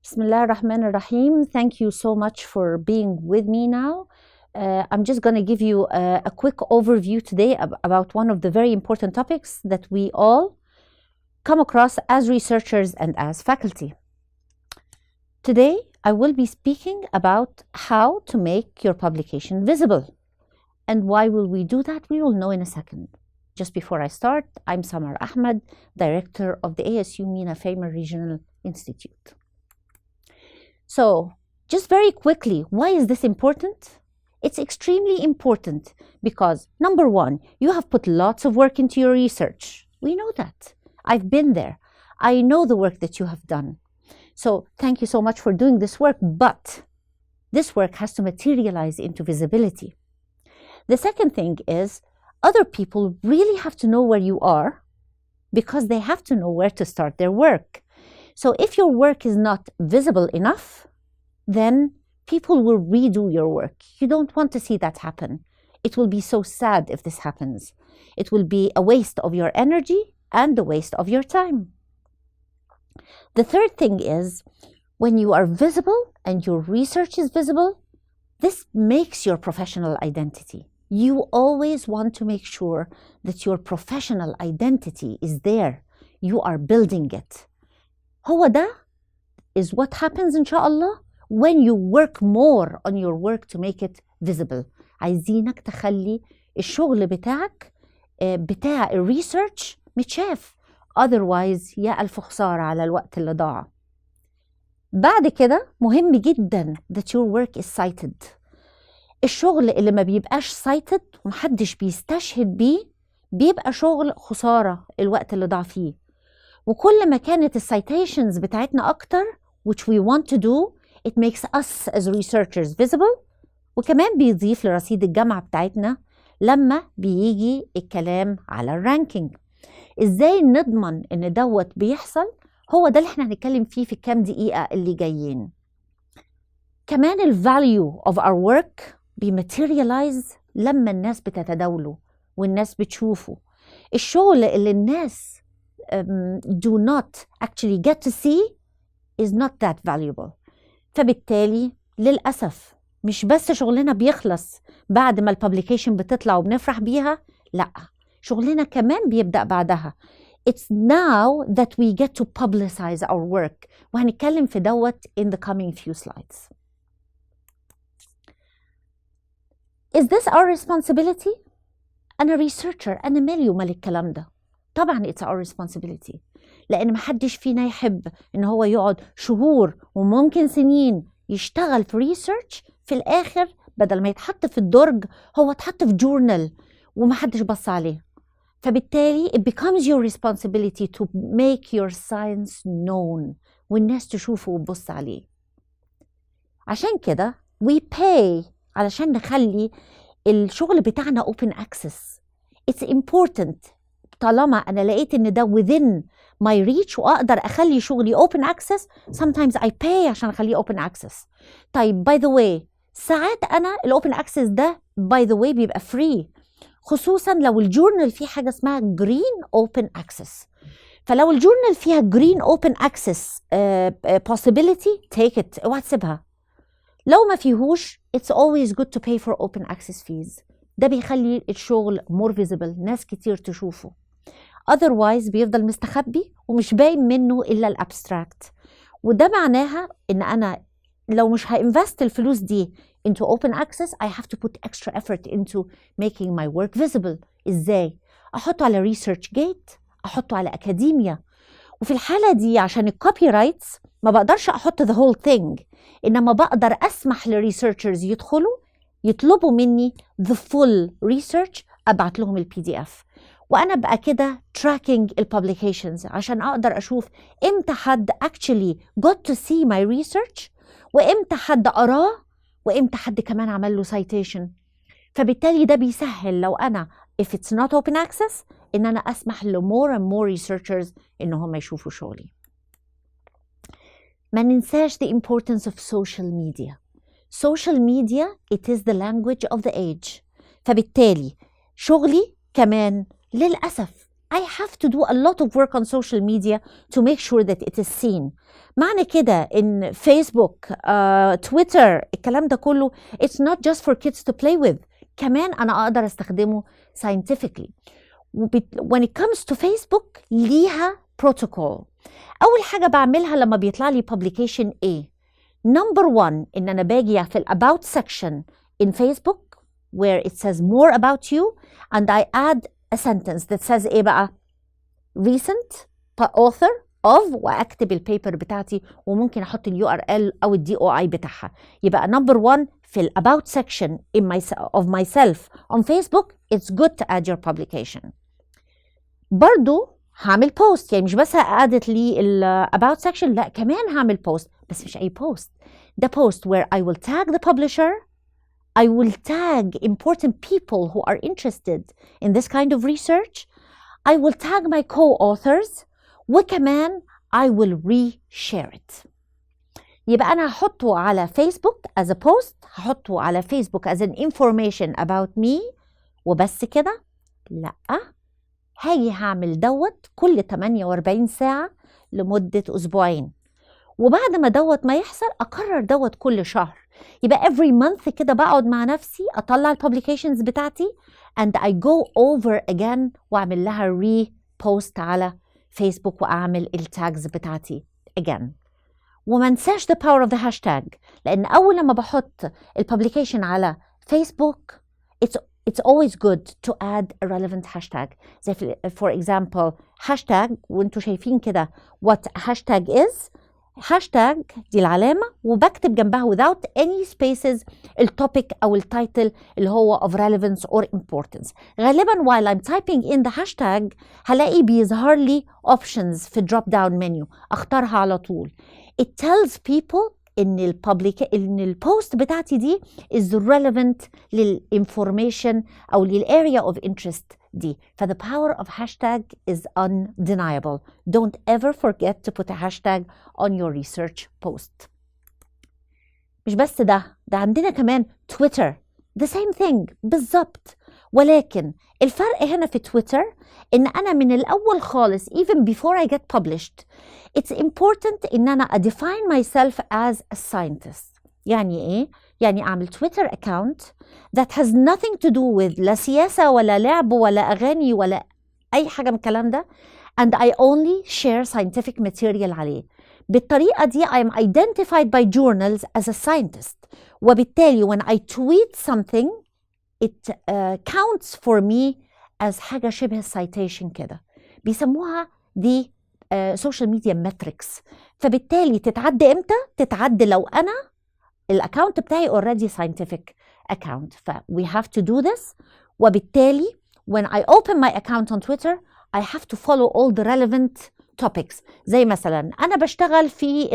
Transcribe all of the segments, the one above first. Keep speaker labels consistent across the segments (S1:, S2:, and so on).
S1: Bismillah ar-Rahman ar-Rahim. Thank you so much for being with me now. I'm just going to give you a quick overview today about one of the very important topics that we all come across as researchers and as faculty. Today, I will be speaking about how to make your publication visible. And why will we do that? We will know in a second. Just before I start, I'm Samar Ahmed, Director of the ASU Mina Famer Regional Institute. So, just very quickly, why is this important? It's extremely important because, number one, you have put lots of work into your research. We know that. I've been there. I know the work that you have done. So, thank you so much for doing this work, but this work has to materialize into visibility. The second thing is, other people really have to know where you are because they have to know where to start their work. So if your work is not visible enough, then people will redo your work. You don't want to see that happen. It will be so sad if this happens. It will be a waste of your energy and a waste of your time. The third thing is, when you are visible and your research is visible, this makes your professional identity. You always want to make sure that your professional identity is there. You are building it. هو ده is what happens inshallah when you work more on your work to make it visible. عايزينك تخلي الشغل بتاعك بتاع الريسيرش متشاف. Otherwise يا ألف خسارة على الوقت اللي ضاع. بعد كده مهم جدا that your work is cited. الشغل اللي ما بيبقاش cited ومحدش بيستشهد بيه بيبقى شغل خسارة الوقت اللي ضاع فيه. وكل ما كانت الcitations بتاعتنا أكتر which we want to do, it makes us as researchers visible وكمان بيضيف لرصيد الجامعة بتاعتنا لما بيجي الكلام على الرانكينج. إزاي نضمن إن دوت بيحصل؟ هو ده اللي احنا هنتكلم فيه في الكام دقيقة اللي جايين. كمان الvalue of our work بيماتيريالايز لما الناس بتتداوله والناس بتشوفه. الشغل اللي الناس do not actually get to see is not that valuable. فبالتالي للأسف مش بس شغلنا بيخلص بعد ما الببليكيشن بتطلع وبنفرح بيها، لا، شغلنا كمان بيبدأ بعدها. It's now that we get to publicize our work. وهنتكلم في دوت in the coming few slides. Is this our responsibility? أنا researcher، أنا مالي ومال الكلام ده. طبعا it's our responsibility لأن محدش فينا يحب إن هو يقعد شهور وممكن سنين يشتغل في ريسيرش في الآخر بدل ما يتحط في الدرج هو اتحط في جورنال ومحدش بص عليه. فبالتالي it becomes your responsibility to make your science known والناس تشوفه وتبص عليه. عشان كده we pay علشان نخلي الشغل بتاعنا open access. It's important طالما أنا لقيت إن ده within my reach وأقدر أخلي شغلي open access. Sometimes I pay عشان أخليه open access. طيب by the way ساعات أنا open access ده by the way بيبقى free، خصوصا لو الجورنال فيه حاجة اسمها green open access. فلو الجورنال فيها green open access possibility take it، اوعى تسيبها. لو ما فيهوش it's always good to pay for open access fees. ده بيخلي الشغل more visible، ناس كتير تشوفه. otherwise بيفضل مستخبي ومش باين منه إلا الابستراكت. وده معناها إن أنا لو مش هinvest الفلوس دي into open access I have to put extra effort into making my work visible. إزاي؟ أحطه على research gate، أحطه على أكاديميا. وفي الحالة دي عشان الكوبي رايتس ما بقدرش أحط the whole thing، إنما بقدر أسمح للريسيرشرز يدخلوا يطلبوا مني the full research، أبعت لهم PDF وأنا بقى كده tracking الpublications عشان أقدر أشوف إمتى حد actually got to see my research وإمتى حد قراه وإمتى حد كمان عمل له citation. فبالتالي ده بيسهل لو أنا if it's not open access إن أنا أسمح ل more and more researchers إن هم يشوفوا شغلي. ما ننساش the importance of social media. Social media it is the language of the age. فبالتالي شغلي كمان للأسف I have to do a lot of work on social media to make sure that it is seen. معنى كده إن فيسبوك، تويتر، الكلام ده كله it's not just for kids to play with. كمان أنا أقدر أستخدمه scientifically. when it comes to Facebook ليها protocol. أول حاجة بعملها لما بيطلع لي publication A. Number one إن أنا باجي في about section in Facebook where it says more about you and I add a sentence that says إيه بقى؟ recent author of وأكتب البيبر بتاعتي وممكن أحط URL أو DOI بتاعها. يبقى number one في about section of myself on Facebook it's good to add your publication. برضو هعمل post، يعني مش بس أدت لي about section، لا كمان هعمل post، بس مش أي post. The post where I will tag the publisher, I will tag important people who are interested in this kind of research, I will tag my co-authors, وكمان I will reshare it. يبقى أنا هحطه على فيسبوك as a post، هحطه على فيسبوك as an information about me وبس كده؟ لأ، هاجي هعمل دوت كل 48 ساعة لمدة أسبوعين، وبعد ما دوت ما يحصل أقرر دوت كل شهر. يبقى every month كده بقعد مع نفسي أطلع الببليكيشنز بتاعتي and I go over again وأعمل لها repost على فيسبوك وأعمل التاجز بتاعتي again. وما انساش the power of the hashtag، لأن أول لما بحط الببليكيشن على فيسبوك it's always good to add a relevant hashtag. زي for example hashtag، وانتوا شايفين كده what hashtag is. hashtag دي العلامة وبكتب جنبها without any spaces التوبيك أو التايتل اللي هو of relevance or importance. غالبا while I'm typing in the hashtag هلاقي بيظهر لي options في drop down menu أختارها على طول. It tells people إن البوست بتاعتي دي is relevant للinformation أو للarea of interest دي. the power of hashtag is undeniable. Don't ever forget to put a hashtag on your research post. مش بس ده عندنا كمان تويتر the same thing بالظبط، ولكن الفرق هنا في تويتر إن أنا من الأول خالص even before I get published it's important إن أنا define myself as a scientist. يعني إيه؟ يعني أعمل تويتر account that has nothing to do with لا سياسة ولا لعب ولا أغاني ولا أي حاجة من الكلام ده and I only share scientific material عليه. بالطريقة دي I am identified by journals as a scientist، وبالتالي when I tweet something it counts for me as حاجة شبه citation كده، بيسموها دي social media metrics. فبالتالي تتعد امتى؟ تتعد لو أنا الأكاونت بتاعي already scientific account. we have to do this. وبالتالي when I open my account on Twitter I have to follow all the relevant topics. زي مثلا أنا بشتغل في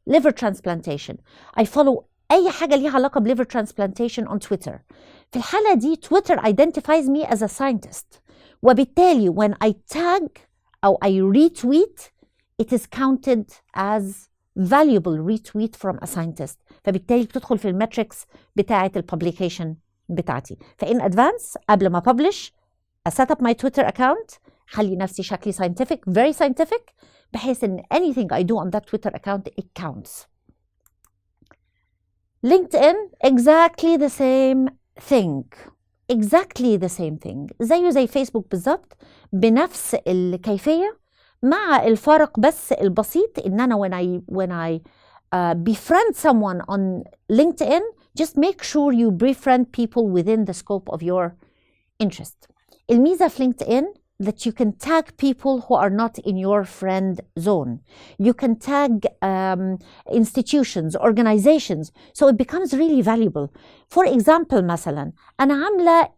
S1: liver transplantation، I follow أي حاجة ليها علاقة liver transplantation on Twitter. في الحالة دي Twitter identifies me as a scientist، وبالتالي when I tag أو I retweet it is counted as valuable retweet from a scientist. فبالتالي بتدخل في الماتريكس بتاعة الببليكيشن بتاعتي. فإن advance قبل ما publish set up my Twitter account، خلي نفسي شكلي scientific very scientific بحيث إن anything I do on that Twitter account it counts. LinkedIn exactly the same thing. exactly the same thing زيه زي فيسبوك بالظبط بنفس الكيفية، مع الفرق بس البسيط إن أنا when I befriend someone on LinkedIn just make sure you befriend people within the scope of your interest. الميزة في LinkedIn that you can tag people who are not in your friend zone. You can tag institutions, organizations, so it becomes really valuable. For example مثلا أنا عاملة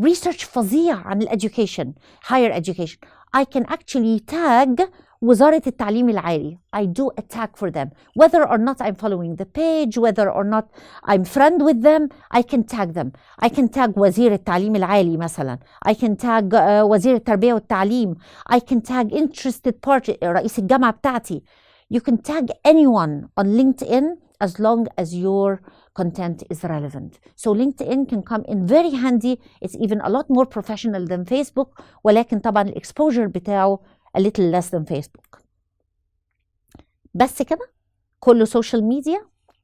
S1: research فظيع عن education, higher education. I can actually tag وزارة التعليم العالي. I do a tag for them. Whether or not I'm following the page, whether or not I'm friend with them, I can tag them. I can tag وزير التعليم العالي مثلا. I can tag وزير التربية والتعليم. I can tag interested party رئيس الجامعة بتاعتي. You can tag anyone on LinkedIn as long as your content is relevant. So LinkedIn can come in very handy. It's even a lot more professional than Facebook, ولكن طبعا الexposure بتاعه a little less than Facebook. بس كده؟ كله social media؟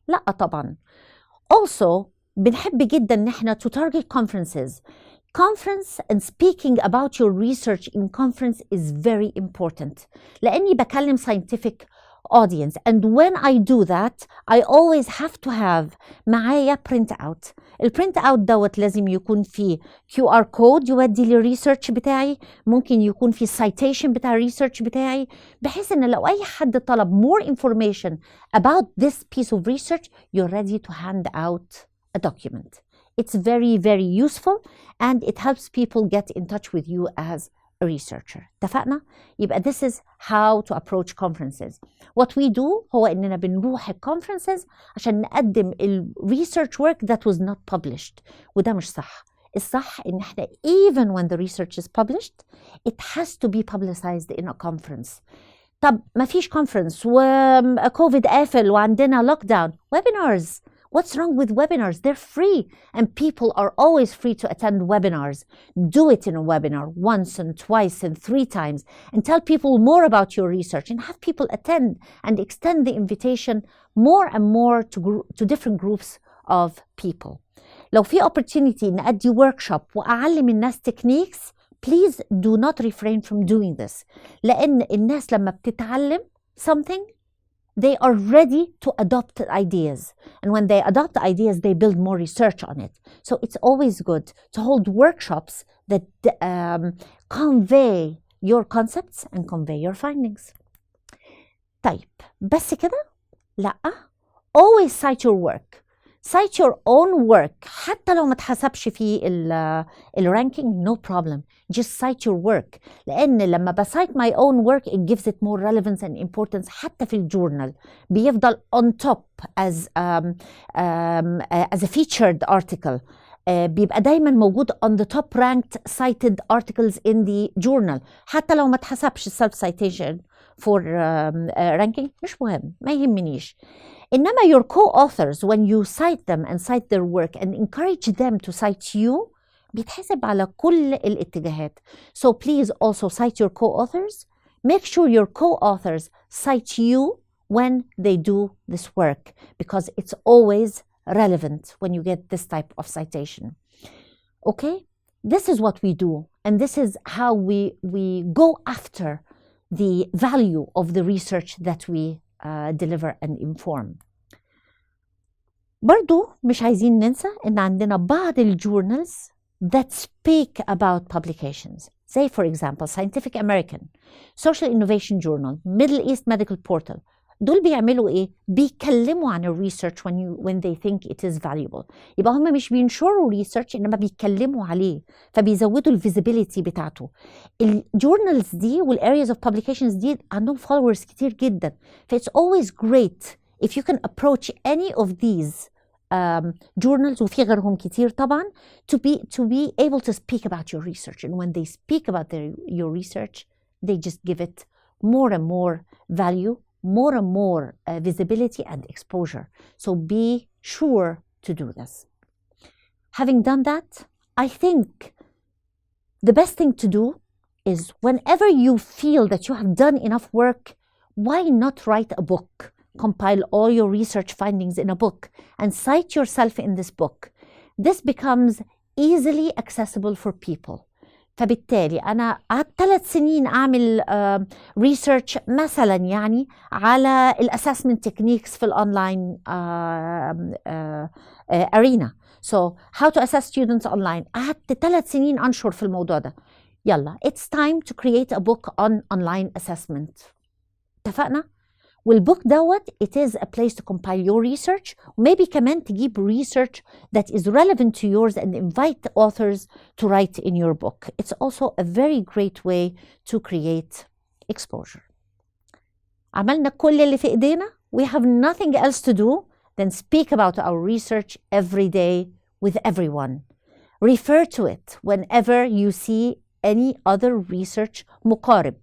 S1: لا طبعا. Also بنحب جدا ان احنا to target conferences. Conference and speaking about your research in conference is very important. لأني بكلم scientific audience, and when I do that I always have to have معايا print out. البرنت اوت دوت لازم يكون فيه QR code يودي للريسيرش بتاعي، ممكن يكون فيه citation بتاع الريسيرش بتاعي، بحيث ان لو اي حد طلب more information about this piece of research you're ready to hand out a document. It's very, very useful and it helps people get in touch with you as a researcher. اتفقنا؟ يبقى this is how to approach conferences. What we do هو إننا بنروح conferences عشان نقدم ال research work that was not published. وده مش صح. الصح إن إحنا even when the research is published, it has to be publicized in a conference. طب ما فيش conference وكوفيد قافل وعندنا lockdown. Webinars. What's wrong with webinars? They're free and people are always free to attend webinars. Do it in a webinar once and twice and 3 times and tell people more about your research and have people attend and extend the invitation more and more to different groups of people. لو في opportunity نأدي workshop وأعلم الناس techniques, please do not refrain from doing this. لأن الناس لما بتتعلم something they are ready to adopt ideas. And when they adopt ideas, they build more research on it. So it's always good to hold workshops that convey your concepts and convey your findings. طيب بس كده؟ لا. Always cite your work. Cite your own work. حتى لو ما تحسبش في الرانكينج, no problem. Just cite your work. لأن لما بcite my own work, it gives it more relevance and importance. حتى في الجورنال بيفضل on top as a featured article. بيبقى دايما موجود on the top ranked cited articles in the journal. حتى لو ما تحسبش self citation for ranking, مش مهم, ما يهمنيش. إنما your co-authors, when you cite them and cite their work and encourage them to cite you, بيتحسب على كل الاتجاهات. So please also cite your co-authors. Make sure your co-authors cite you when they do this work, because it's always relevant when you get this type of citation. Okay? This is what we do, and this is how we go after the value of the research that we deliver and inform. برضو مش عايزين ننسى إن عندنا بعض الجورنالز that speak about publications. Say for example Scientific American, Social Innovation Journal, Middle East Medical Portal. دول بيعملوا إيه؟ بيكلموا عن الريسيرش when they think it is valuable. يبقى هم مش بينشروا ريسيرش إنما بيتكلموا عليه، فبيزودوا الفيزيبيليتي بتاعته. الجورنالز دي والareas of publications دي عندهم followers كتير جدا. It's always great if you can approach any of these journals, وفي غيرهم كتير طبعا, to be able to speak about your research. And when they speak about your research, they just give it more and more value, more and more visibility and exposure. So be sure to do this. Having done that, I think the best thing to do is whenever you feel that you have done enough work, why not write a book? Compile all your research findings in a book and cite yourself in this book. This becomes easily accessible for people. فبالتالي أنا قعدت 3 سنين أعمل research مثلا يعني على الأسسمنت تكنيكس في الأونلاين arena. So how to assess students online. قعدت 3 سنين أنشر في الموضوع ده. يلا, it's time to create a book on online assessment. اتفقنا؟ والبوك دوت it is a place to compile your research, maybe كمان تجيب research that is relevant to yours and invite authors to write in your book. It's also a very great way to create exposure. عملنا كل اللي في ايدينا. We have nothing else to do than speak about our research every day with everyone. Refer to it whenever you see any other research مقارب.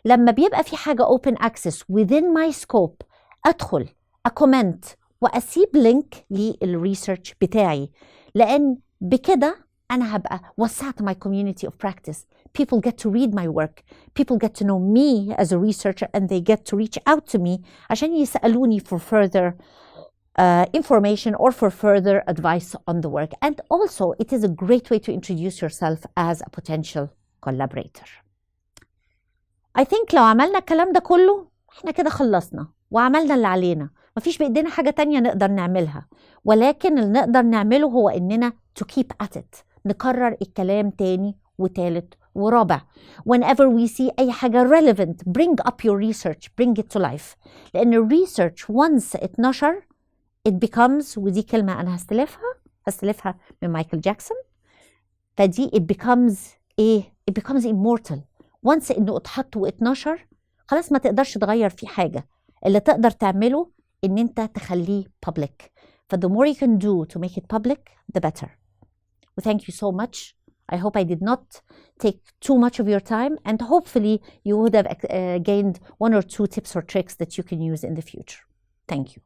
S1: لما بيبقى في حاجة open access within my scope أدخل أكومنت وأسيب لينك للريسيرش بتاعي، لأن بكده أنا هبقى وسعت my community of practice. People get to read my work. People get to know me as a researcher and they get to reach out to me عشان يسألوني for further information or for further advice on the work. And also, it is a great way to introduce yourself as a potential collaborator. I think لو عملنا الكلام ده كله احنا كده خلصنا وعملنا اللي علينا. مفيش بإيدينا حاجة تانية نقدر نعملها، ولكن اللي نقدر نعمله هو إننا to keep at it. نكرر الكلام تاني وتالت ورابع. Whenever we see أي حاجة relevant, bring up your research, bring it to life. لأن الريسيرش once اتنشر it becomes، ودي كلمة أنا هستلفها من مايكل جاكسون، فدي it becomes it becomes immortal. once إنه اتحط واتنشر خلاص ما تقدرش تغير فيه حاجة. اللي تقدر تعمله إن أنت تخليه public. ف the more you can do to make it public, the better. Well, thank you so much. I hope I did not take too much of your time, and hopefully you would have gained one or two tips or tricks that you can use in the future. Thank you.